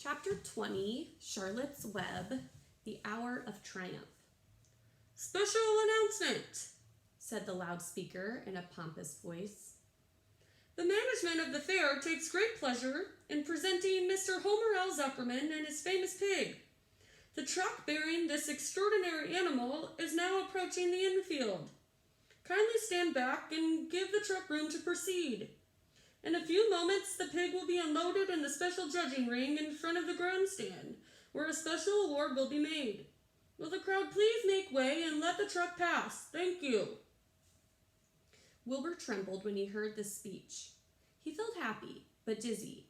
Chapter 20, Charlotte's Web, The Hour of Triumph. "Special announcement," said the loudspeaker in a pompous voice. "The management of the fair takes great pleasure in presenting Mr. Homer L. Zuckerman and his famous pig. The truck bearing this extraordinary animal is now approaching the infield. Kindly stand back and give the truck room to proceed. In a few moments, the pig will be unloaded in the special judging ring in front of the grandstand, where a special award will be made. Will the crowd please make way and let the truck pass? Thank you." Wilbur trembled when he heard this speech. He felt happy, but dizzy.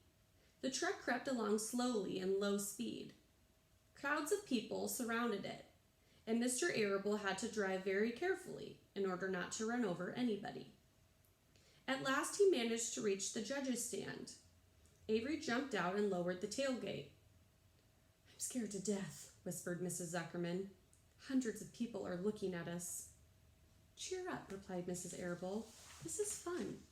The truck crept along slowly in low speed. Crowds of people surrounded it, and Mr. Arable had to drive very carefully in order not to run over anybody. At last he managed to reach the judges' stand. Avery jumped out and lowered the tailgate. "I'm scared to death," whispered Mrs. Zuckerman. "Hundreds of people are looking at us." "Cheer up," replied Mrs. Arable. "This is fun."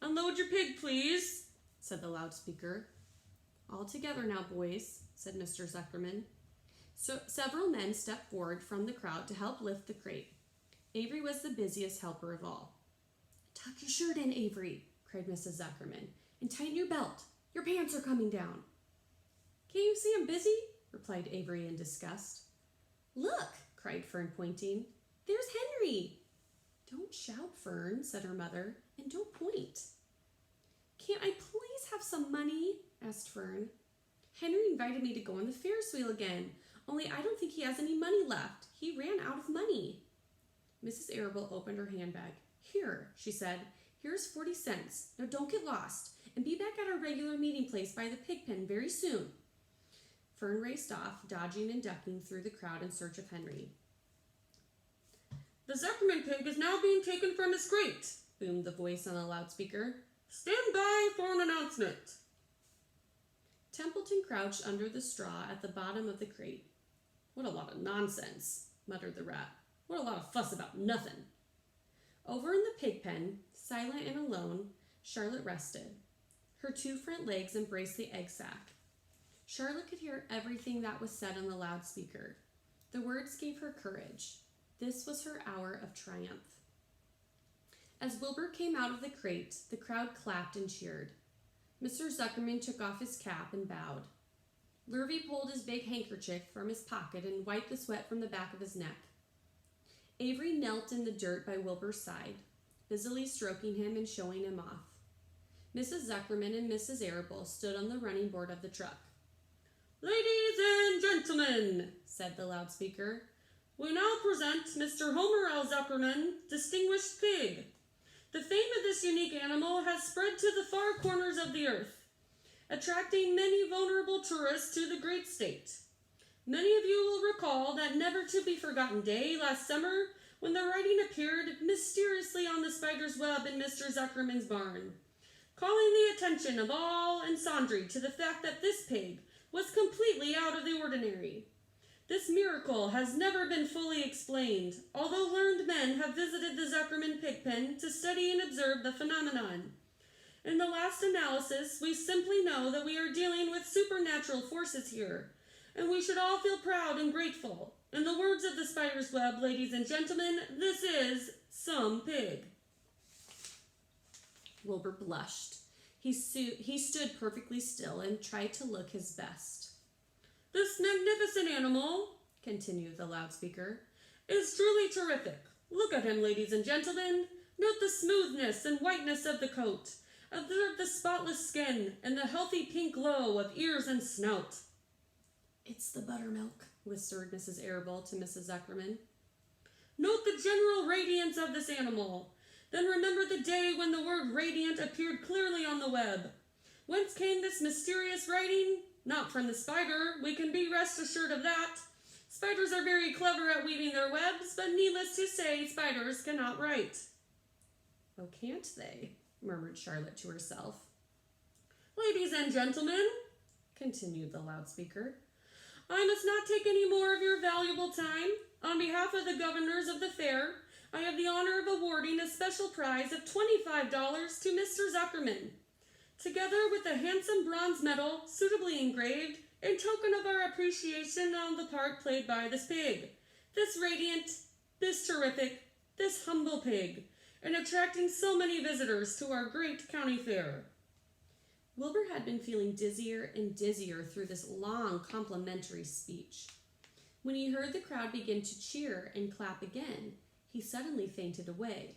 "Unload your pig, please," said the loudspeaker. "All together now, boys," said Mr. Zuckerman. So several men stepped forward from the crowd to help lift the crate. Avery was the busiest helper of all. "Tuck your shirt in, Avery," cried Mrs. Zuckerman, "and tighten your belt. Your pants are coming down." "Can't you see I'm busy?" replied Avery in disgust. "Look," cried Fern, pointing. "There's Henry." "Don't shout, Fern," said her mother, "and don't point." "Can't I please have some money?" asked Fern. "Henry invited me to go on the Ferris wheel again, only I don't think he has any money left. He ran out of money." Mrs. Arable opened her handbag. "Here," she said. "Here's 40 cents. Now don't get lost, and be back at our regular meeting place by the pig pen very soon." Fern raced off, dodging and ducking through the crowd in search of Henry. "The Zuckerman pig is now being taken from his crate," boomed the voice on the loudspeaker. "Stand by for an announcement." Templeton crouched under the straw at the bottom of the crate. "What a lot of nonsense," muttered the rat. "What a lot of fuss about nothing." Over in the pig pen, silent and alone, Charlotte rested. Her two front legs embraced the egg sack. Charlotte could hear everything that was said on the loudspeaker. The words gave her courage. This was her hour of triumph. As Wilbur came out of the crate, the crowd clapped and cheered. Mr. Zuckerman took off his cap and bowed. Lurvy pulled his big handkerchief from his pocket and wiped the sweat from the back of his neck. Avery knelt in the dirt by Wilbur's side, busily stroking him and showing him off. Mrs. Zuckerman and Mrs. Arable stood on the running board of the truck. "Ladies and gentlemen," said the loudspeaker, "we now present Mr. Homer L. Zuckerman, Distinguished Pig. The fame of this unique animal has spread to the far corners of the earth, attracting many vulnerable tourists to the great state. Many of you will recall that never-to-be-forgotten day last summer when the writing appeared mysteriously on the spider's web in Mr. Zuckerman's barn, calling the attention of all and sundry to the fact that this pig was completely out of the ordinary. This miracle has never been fully explained, although learned men have visited the Zuckerman pig pen to study and observe the phenomenon. In the last analysis, we simply know that we are dealing with supernatural forces here, and we should all feel proud and grateful. In the words of the spider's web, ladies and gentlemen, this is some pig." Wilbur blushed. He stood perfectly still and tried to look his best. "This magnificent animal," continued the loudspeaker, "is truly terrific. Look at him, ladies and gentlemen. Note the smoothness and whiteness of the coat. Observe the spotless skin and the healthy pink glow of ears and snout." "It's the buttermilk," whispered Mrs. Arable to Mrs. Zuckerman. "Note the general radiance of this animal. Then remember the day when the word radiant appeared clearly on the web. Whence came this mysterious writing? Not from the spider, we can be rest assured of that. Spiders are very clever at weaving their webs, but needless to say, spiders cannot write." "Oh, can't they?" murmured Charlotte to herself. "Ladies and gentlemen," continued the loudspeaker, "I must not take any more of your valuable time. On behalf of the governors of the fair, I have the honor of awarding a special prize of $25 to Mr. Zuckerman. together with a handsome bronze medal suitably engraved in token of our appreciation on the part played by this pig. This radiant, this terrific, this humble pig, in attracting so many visitors to our great county fair. Wilbur had been feeling dizzier and dizzier through this long complimentary speech. When he heard the crowd begin to cheer and clap again, he suddenly fainted away.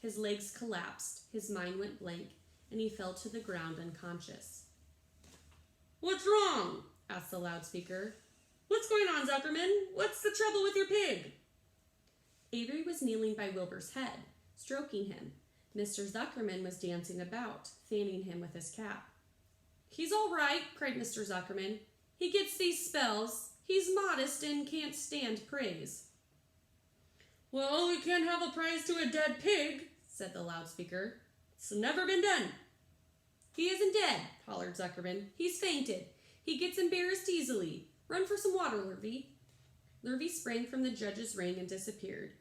His legs collapsed, his mind went blank, and he fell to the ground unconscious. "What's wrong?" asked the loudspeaker. "What's going on, Zuckerman? What's the trouble with your pig?" Avery was kneeling by Wilbur's head, stroking him. Mr. Zuckerman was dancing about, fanning him with his cap. "He's all right," cried Mr. Zuckerman. "He gets these spells. He's modest and can't stand praise." "Well, we can't have a prize to a dead pig," said the loudspeaker. "It's never been done." "He isn't dead," hollered Zuckerman. "He's fainted. He gets embarrassed easily. Run for some water, Lurvy." Lurvy sprang from the judge's ring and disappeared.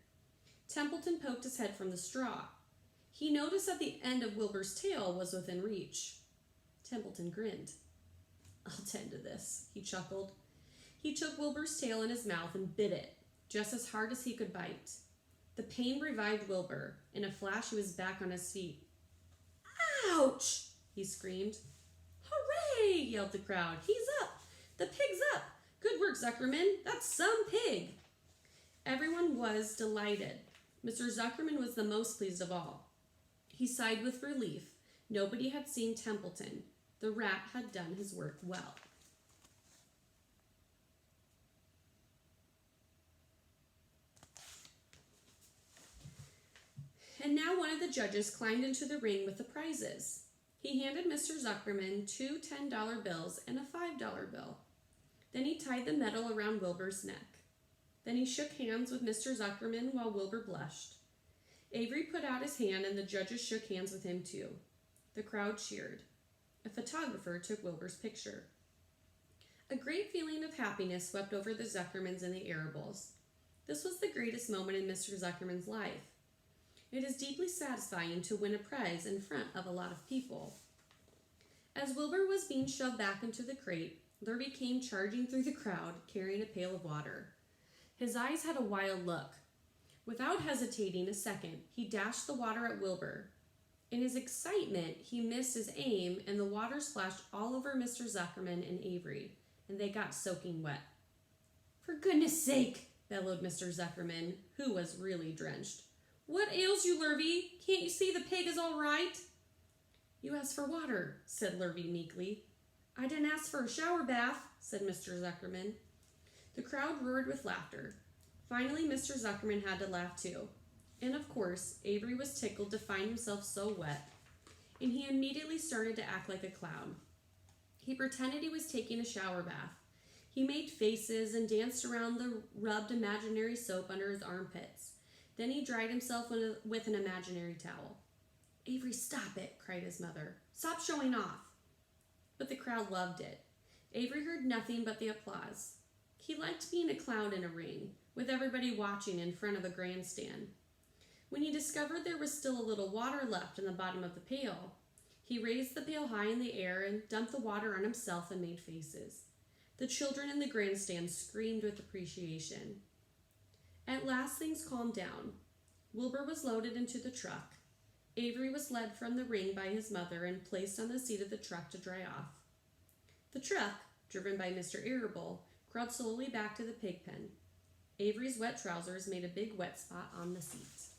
Templeton poked his head from the straw. He noticed that the end of Wilbur's tail was within reach. Templeton grinned. "I'll tend to this," he chuckled. He took Wilbur's tail in his mouth and bit it, just as hard as he could bite. The pain revived Wilbur. In a flash, he was back on his feet. "Ouch!" he screamed. "Hooray!" yelled the crowd. "He's up! The pig's up! Good work, Zuckerman! That's some pig!" Everyone was delighted. Mr. Zuckerman was the most pleased of all. He sighed with relief. Nobody had seen Templeton. The rat had done his work well. And now one of the judges climbed into the ring with the prizes. He handed Mr. Zuckerman 2 $10 bills and a $5 bill. Then he tied the medal around Wilbur's neck. Then he shook hands with Mr. Zuckerman while Wilbur blushed. Avery put out his hand and the judges shook hands with him too. The crowd cheered. A photographer took Wilbur's picture. A great feeling of happiness swept over the Zuckermans and the Arables. This was the greatest moment in Mr. Zuckerman's life. It is deeply satisfying to win a prize in front of a lot of people. As Wilbur was being shoved back into the crate, Lurvy came charging through the crowd, carrying a pail of water. His eyes had a wild look. Without hesitating a second, he dashed the water at Wilbur. In his excitement, he missed his aim, and the water splashed all over Mr. Zuckerman and Avery, and they got soaking wet. "For goodness sake," bellowed Mr. Zuckerman, who was really drenched. "What ails you, Lurvy? Can't you see the pig is all right?" "You asked for water," said Lurvy meekly. "I didn't ask for a shower bath," said Mr. Zuckerman. The crowd roared with laughter. Finally, Mr. Zuckerman had to laugh too. And of course, Avery was tickled to find himself so wet, and he immediately started to act like a clown. He pretended he was taking a shower bath. He made faces and danced around the rubbed imaginary soap under his armpits. Then he dried himself with an imaginary towel. "Avery, stop it," cried his mother. "Stop showing off." But the crowd loved it. Avery heard nothing but the applause. He liked being a clown in a ring, with everybody watching in front of a grandstand. When he discovered there was still a little water left in the bottom of the pail, he raised the pail high in the air and dumped the water on himself and made faces. The children in the grandstand screamed with appreciation. At last things calmed down. Wilbur was loaded into the truck. Avery was led from the ring by his mother and placed on the seat of the truck to dry off. The truck, driven by Mr. Arable, crawled slowly back to the pig pen. Avery's wet trousers made a big wet spot on the seat.